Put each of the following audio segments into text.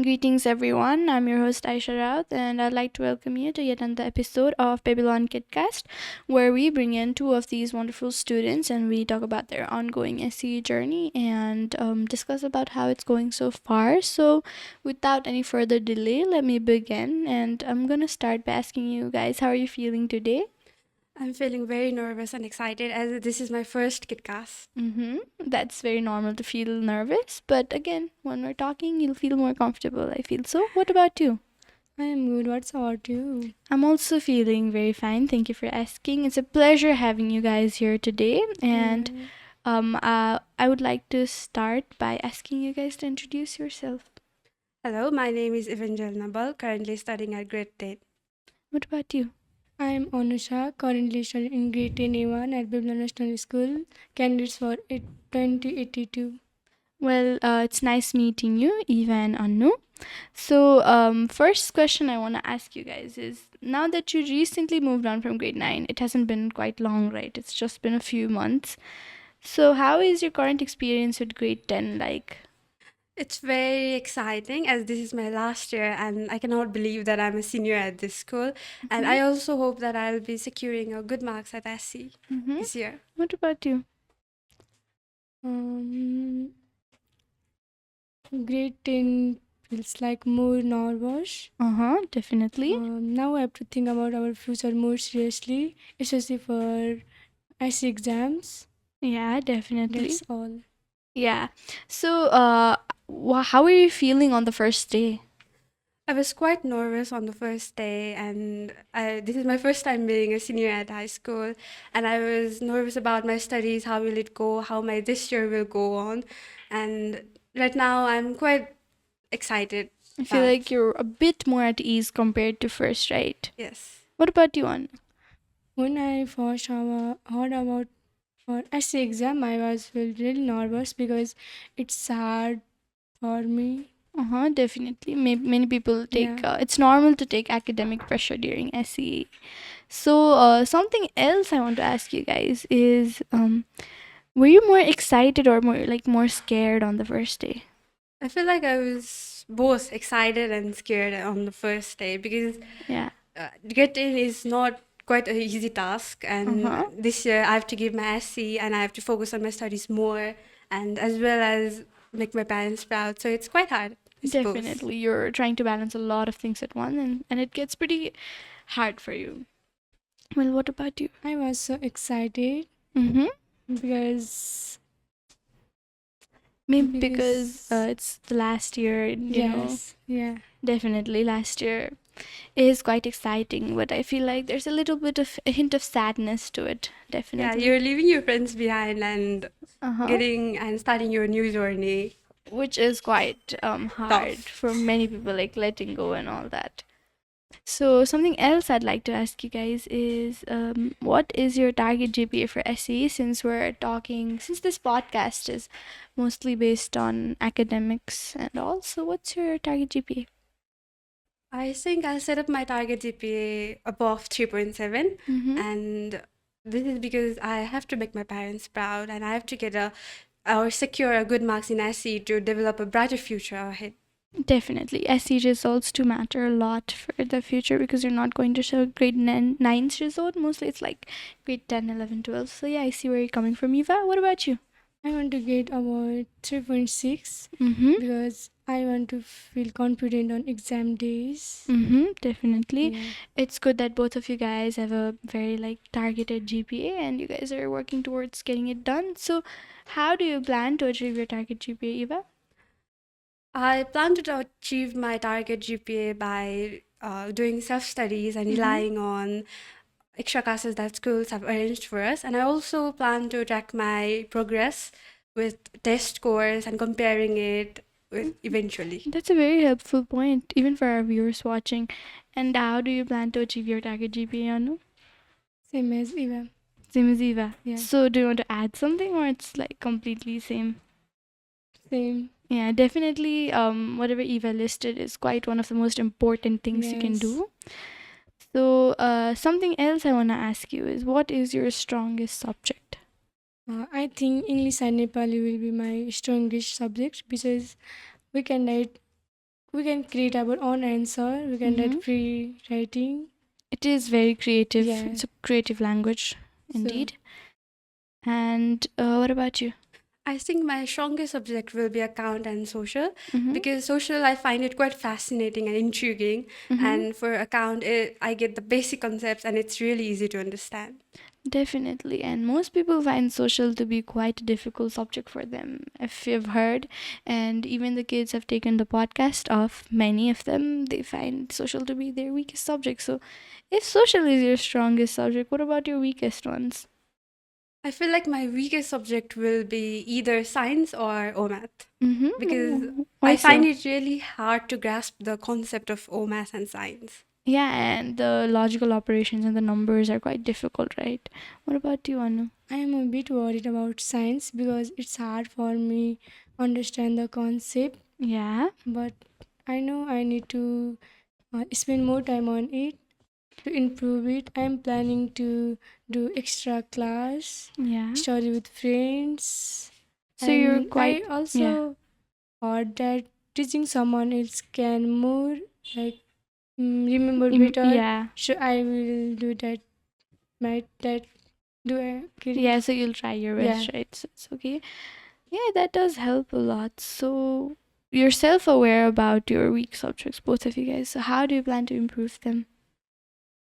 Greetings, everyone. I'm your host Aisha Raut, and I'd like to welcome you to yet another episode of Babylon Kidcast, where we bring in two of these wonderful students and we talk about their ongoing SE journey and discuss about how it's going so far. So, without any further delay, let me begin, and I'm gonna start by asking you guys, how are you feeling today? I'm feeling very nervous and excited as this is my first KitKat. That's very normal to feel nervous, but again, when we're talking, you'll feel more comfortable. I feel so. What about you? I am good. What's about you? I'm also feeling very fine. Thank you for asking. It's a pleasure having you guys here today. And Yeah. I would like to start by asking you guys to introduce yourself. Hello, my name is Evanjelina Bal, currently studying at grade 10. What about you? I'm Anusha, currently studying in grade 10 A1 at Bibla National School, candidates for 2082. Well, it's nice meeting you, Eva and Anu. So, first question I want to ask you guys is now that you recently moved on from grade 9, it hasn't been quite long, right? It's just been a few months. So, how is your current experience with grade 10 like? It's very exciting as this is my last year and I cannot believe that I'm a senior at this school. And I also hope that I'll be securing a good marks at SC Mm-hmm. this year. What about you? Um, Grade 10 feels like more nervous. Definitely. Now I have to think about our future more seriously, especially for SC exams. Yeah, definitely. That's all. Yeah. So, how are you feeling on the first day? I was quite nervous on the first day, and this is my first time being a senior at high school. And I was nervous about my studies, how will it go, how my this year will go on. And right now, I'm quite excited I feel about. like you're a bit more at ease compared to first, right? Yes. What about you, An? When I first heard about for SC exam, I was feel really nervous because it's hard for me. Definitely. Many people take. Yeah. It's normal to take academic pressure during SE. So, something else I want to ask you guys is, were you more excited or more scared on the first day? I feel like I was both excited and scared on the first day because Yeah. getting is not quite an easy task. And Uh-huh. this year, I have to give my SC and I have to focus on my studies more and as well as make my parents proud. So it's quite hard, I suppose. Definitely. You're trying to balance a lot of things at once, and it gets pretty hard for you. Well, what about you? I was so excited Mm-hmm. because Maybe because because it's the last year, yes, yeah. definitely last year is quite exciting, but I feel like there's a little bit of a hint of sadness to it, Yeah, definitely. you're leaving your friends behind and Uh-huh. getting and starting your new journey. Which is quite hard Tough. for many people, like letting go and all that. So something else I'd like to ask you guys is, what is your target GPA for SE? Since this podcast is mostly based on academics and all. So what's your target GPA? I think I'll set up my target GPA above 3.7, Mm-hmm. and this is because I have to make my parents proud and I have to get a or secure a good marks in SE to develop a brighter future ahead. Definitely. SE results do matter a lot for the future because you're not going to show grade 9's result. Mostly it's like grade 10, 11, 12. So yeah, I see where you're coming from, Eva. What about you? I want to get about 3.6 Mm-hmm. because I want to feel confident on exam days. Definitely. Yeah. It's good that both of you guys have a very targeted GPA and you guys are working towards getting it done. So, how do you plan to achieve your target GPA, Eva? I plan to achieve my target GPA by doing self studies and Mhm. relying on extra classes that schools have arranged for us. And I also plan to track my progress with test scores and comparing it with eventually. That's a very helpful point, even for our viewers watching. And how do you plan to achieve your target GPA, Anu? Same as Eva. Same as Eva. Yeah. So, do you want to add something or it's like completely same? Same. Yeah, definitely. Whatever Eva listed is quite one of the most important things you can Yes. do. So, something else I want to ask you is, what is your strongest subject? I think English and Nepali will be my strongest subjects because we can write we can create our own answer. We can Mhm. write free writing. It is very creative. Yeah. It's a creative language, So indeed. And what about you? I think my strongest subject will be account and social, Mm-hmm. because social I find it quite fascinating and intriguing, Mm-hmm. and for account I get the basic concepts and it's really easy to understand. Definitely. And most people find social to be quite a difficult subject for them, if you've heard. And even the kids have taken the podcast of many of them, they find social to be their weakest subject. So if social is your strongest subject, what about your weakest ones? I feel like my weakest subject will be either science or OMath, because Mm-hmm. Why I find so? it really hard to grasp the concept of OMath and science. Yeah, and the logical operations and the numbers are quite difficult, right? What about you, Anu? I am a bit worried about science because it's hard for me understand the concept. Yeah. But I know I need to spend more time on it to improve it. I'm planning to do extra class, Yeah. study with friends, So you're and quite, I yeah. also heard that teaching someone else can more like remember better. Yeah. So I will do that. Might that do I get Yeah, it? so you'll try your Yeah. best, right? So it's okay. Yeah, that does help a lot. So you're self aware about your weak subjects, both of you guys. So how do you plan to improve them?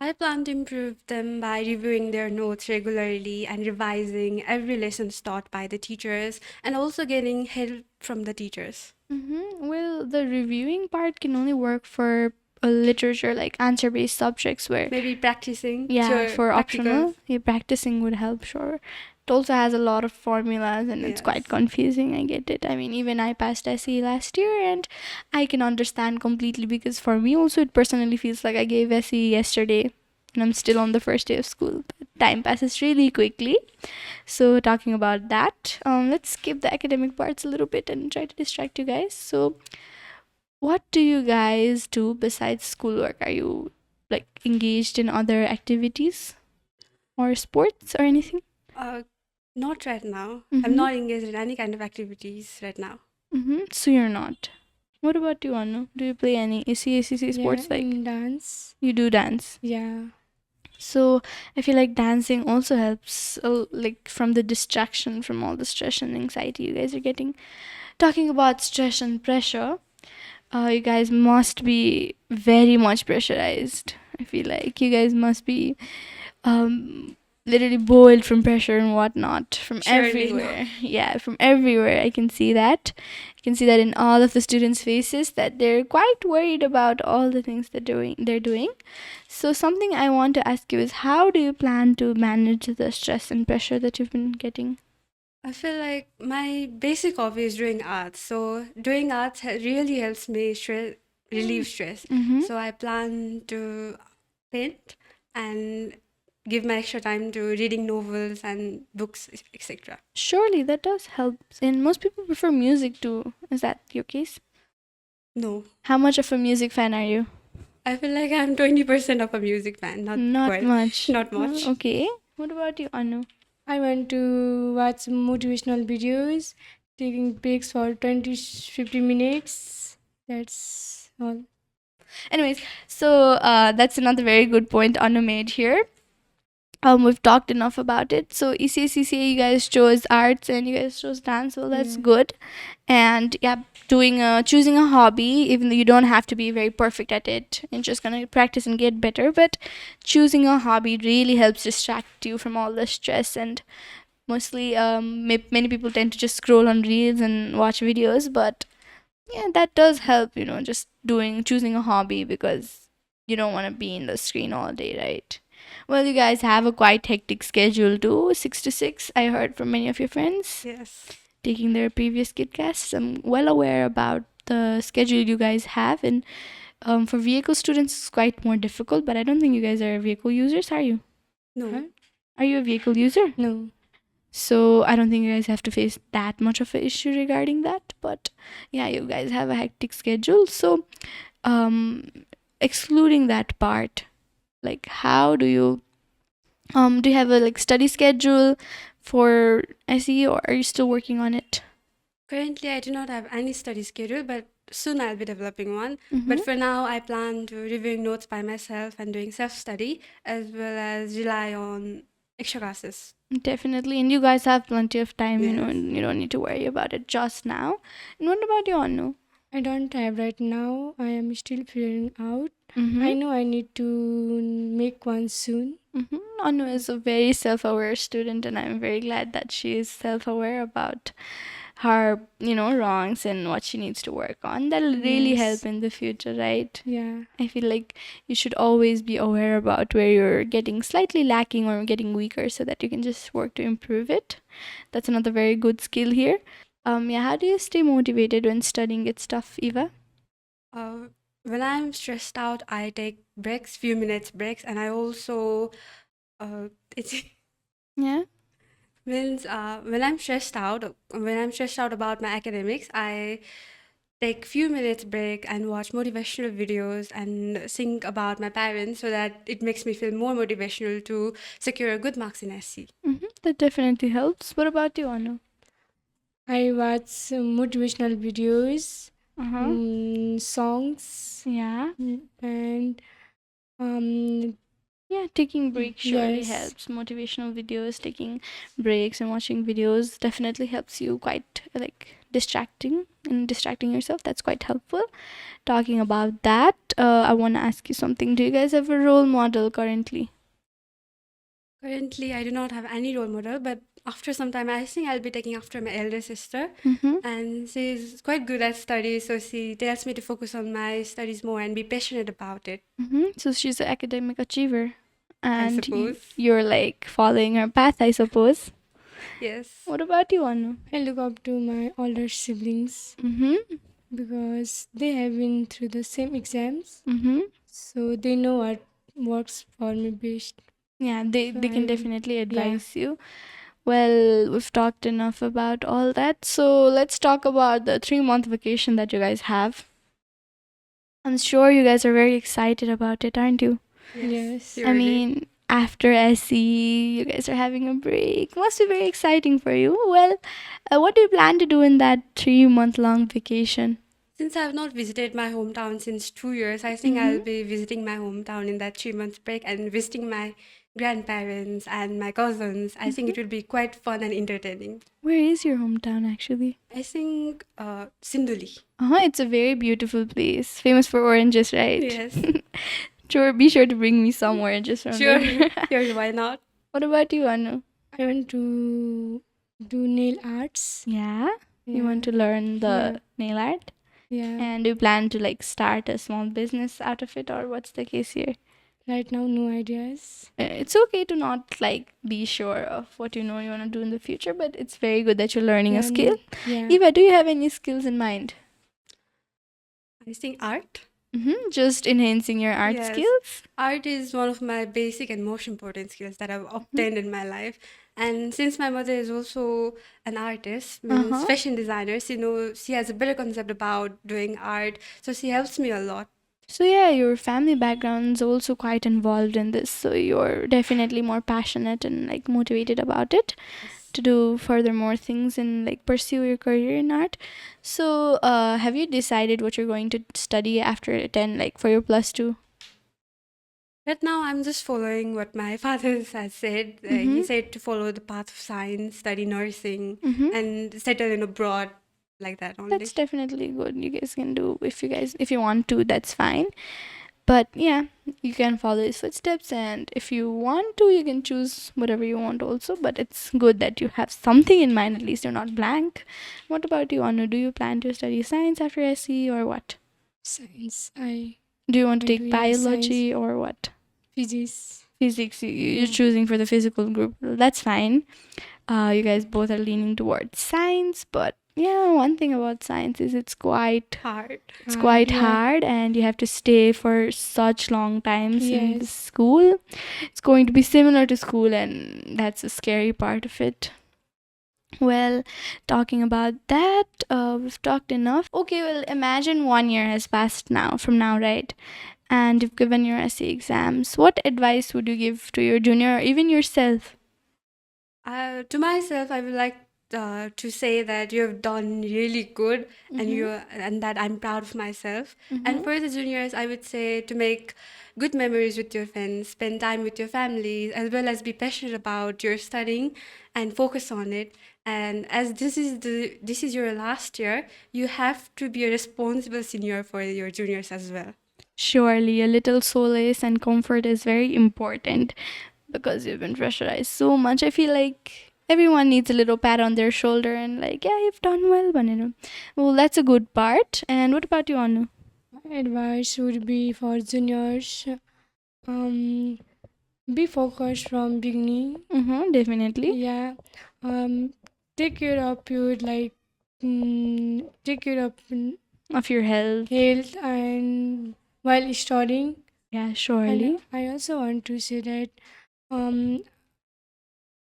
I plan to improve them by reviewing their notes regularly and revising every lesson taught by the teachers, and also getting help from the teachers. Well, the reviewing part can only work for a literature like answer based subjects where, Maybe practicing, yeah, sure, for practical. optional, yeah, practicing would help, sure. It also has a lot of formulas and it's Yes. quite confusing. I get it. I mean, even I passed SE last year and I can understand completely because for me also it personally feels like I gave SE yesterday and I'm still on the first day of school. But time passes really quickly. So talking about that, let's skip the academic parts a little bit and try to distract you guys. So what do you guys do besides schoolwork? Are you like engaged in other activities or sports or anything? Uh, Not right now. I'm Mm-hmm. not engaged in any kind of activities right now. Mm-hmm. So you're not. What about you, Anu? Do you play any ACACC Yeah, sports? Like in dance. you do dance. Yeah. So I feel like dancing also helps, like from the distraction from all the stress and anxiety you guys are getting. Talking about stress and pressure, you guys must be very much pressurized. I feel like you guys must be um, literally boiled from pressure and whatnot from Surely no. everywhere. Yeah, from everywhere. I can see that. I can see that in all of the students' faces that they're quite worried about all the things they're doing. So something I want to ask you is how do you plan to manage the stress and pressure that you've been getting? I feel like my basic hobby is doing art. So doing art really helps me relieve stress. Mm-hmm. So I plan to paint and give my extra time to reading novels and books, etc. Surely that does help. And most people prefer music too. Is that your case? No, How much of a music fan are you? I feel like I'm 20% of a music fan, not Not quite, much. not much. Okay. What about you, Anu? I want to watch motivational videos, taking breaks for 20 50 minutes. That's all. Anyways, so that's another very good point Anu made here. We've talked enough about it. So ECCCA, you guys chose arts and you guys chose dance. Well, that's Yeah. good. And yeah, choosing a hobby, even though you don't have to be very perfect at it, and just gonna practice and get better. But choosing a hobby really helps distract you from all the stress and mostly many people tend to just scroll on reels and watch videos, but yeah, that does help, just choosing a hobby because you don't want to be in the screen all day, right? Well, you guys have a quite hectic schedule too, 6 to 6. I heard from many of your friends Yes. taking their previous KidCasts. I'm well aware about the schedule you guys have, and for vehicle students, it's quite more difficult, but I don't think you guys are vehicle users, are you? No. Huh? Are you a vehicle user? No. So I don't think you guys have to face that much of an issue regarding that. But yeah, you guys have a hectic schedule. So um excluding that part, like how do you have a like study schedule for SE or are you still working on it? Currently, I do not have any study schedule, but soon I'll be developing one. Mhm. But for now, I plan to reviewing notes by myself and doing self-study, as well as rely on extra classes. Definitely, and you guys have plenty of time, Yes. and you don't need to worry about it just now. And what about you, Anu? I don't have right now. I am still figuring out. Mm-hmm. I know I need to make one soon. Mm-hmm. Anu is a very self-aware student, and I'm very glad that she is self-aware about her, wrongs and what she needs to work on. That'll really help Yes. in the future, right? Yeah. I feel like you should always be aware about where you're getting slightly lacking or getting weaker so that you can just work to improve it. That's another very good skill here. Yeah, how do you stay motivated when studying gets tough, Eva? Uh, when I'm stressed out, I take breaks, few minutes breaks, and I also it's Yeah. means when I'm stressed out about my academics, I take few minutes break and watch motivational videos and think about my parents so that it makes me feel more motivational to secure good marks in SC. Mm-hmm. That definitely helps. What about you, Anu? I watch motivational videos, Uh-huh. songs, Yeah. and um, Yeah, taking breaks surely yes, helps. Motivational videos, taking breaks and watching videos definitely helps you quite like distracting yourself. That's quite helpful. Talking about that, I want to ask you something. Do you guys have a role model currently? Currently, I do not have any role model, but after some time, I think I'll be taking after my elder sister. Mm-hmm. And she's quite good at studies, so she tells me to focus on my studies more and be passionate about it, Mm-hmm. So she's an academic achiever, I and suppose. you're like following her path, I suppose. Yes. What about you, Anu? I look up to my older siblings Mm-hmm. because they have been through the same exams, Mm-hmm. so they know what works for me best. Yeah, they, So they can I, definitely yeah, advise you. Well, we've talked enough about all that. So let's talk about the 3 month vacation that you guys have. I'm sure you guys are very excited about it, aren't you? yes. I Surely. mean, after SE, you guys are having a break. Must be very exciting for you. Well, what do you plan to do in that 3 month long vacation? Since I have not visited my hometown since 2 years, I think I'll be visiting my hometown in that 3 month break and visiting my grandparents and my cousins. I think it will be quite fun and entertaining. Where is your hometown actually? I think Sinduli. It's a very beautiful place. Famous for oranges, right? Yes. Sure, be sure to bring me some oranges from Sure. there. Sure, why not? What about you, Anu? I want to do nail arts. Yeah? You Yeah, want to learn the nail art? yeah. And you plan to like start a small business out of it, or what's the case here? Right now, no ideas. It's okay to not like be sure of what you want to do in the future, but it's very good that you're learning a Yeah, skill. yeah. Eva, do you have any skills in mind? I think art. Just enhancing your art Yes. skills? Art is one of my basic and most important skills that I've obtained in my life. And since my mother is also an artist, means Uh-huh. fashion designer, she has a better concept about doing art. So she helps me a lot. So yeah, your family background is also quite involved in this, so you're definitely more passionate and like motivated about it to do further more things and like pursue your career in art. So have you decided what you're going to study after 10, like for your +2? Right now, I'm just following what my father has said. He said to follow the path of science, study nursing, and settle in abroad like that only. That's definitely good. You guys can do if you want to, that's fine. But yeah, you can follow his footsteps, and if you want to, you can choose whatever you want also. But it's good that you have something in mind, at least you're not blank. What about you, Anu? Do you plan to study science after SE or what? Science. Do you want to I take do, yeah, biology or what? Physics. Physics, you're Yeah. choosing for the physical group. That's fine. You guys both are leaning towards science, but yeah, one thing about science is it's quite Hard. Yeah. hard, and you have to stay for such long times in the Yes. school. It's going to be similar to school, and that's a scary part of it. Well, talking about that, we've talked enough. Okay, well, imagine 1 year has passed now, from now, right? And you've given your SE exams. What advice would you give to your junior or even yourself? To myself, I would like to say that you have done really good, and Mhm. and that I'm proud of myself. And Mhm. for the juniors, I would say to make good memories with your friends, spend time with your families, as well as be passionate about your studying and focus on it. And as this is your last year, you have to be a responsible senior for your juniors as well. Surely, a little solace and comfort is very important because you've been pressurized so much. I feel like everyone needs a little pat on their shoulder and like, yeah, you've done well, Baninu. Well, that's a good part. And what about you, Anu? My advice would be for juniors, um, be focused from beginning. Mm-hmm, definitely. Yeah, um, take care of your take care of Of your health. health and while studying. Yeah, And surely. I also want to say that um,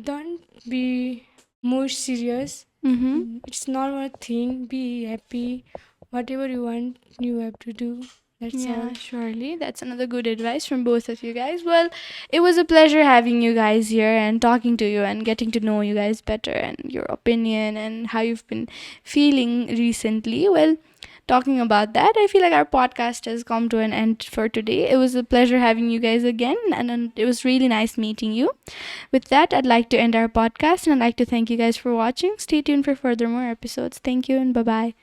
don't be more serious. Mm-hmm. It's normal thing. Be happy. Whatever you want, you have to do. That's all. Yeah, surely. That's another good advice from both of you guys. Well, it was a pleasure having you guys here and talking to you and getting to know you guys better and your opinion and how you've been feeling recently. Well, talking about that, I feel like our podcast has come to an end for today. It was a pleasure having you guys again, and it was really nice meeting you. With that, I'd like to end our podcast and I'd like to thank you guys for watching. Stay tuned for further more episodes. Thank you and bye bye.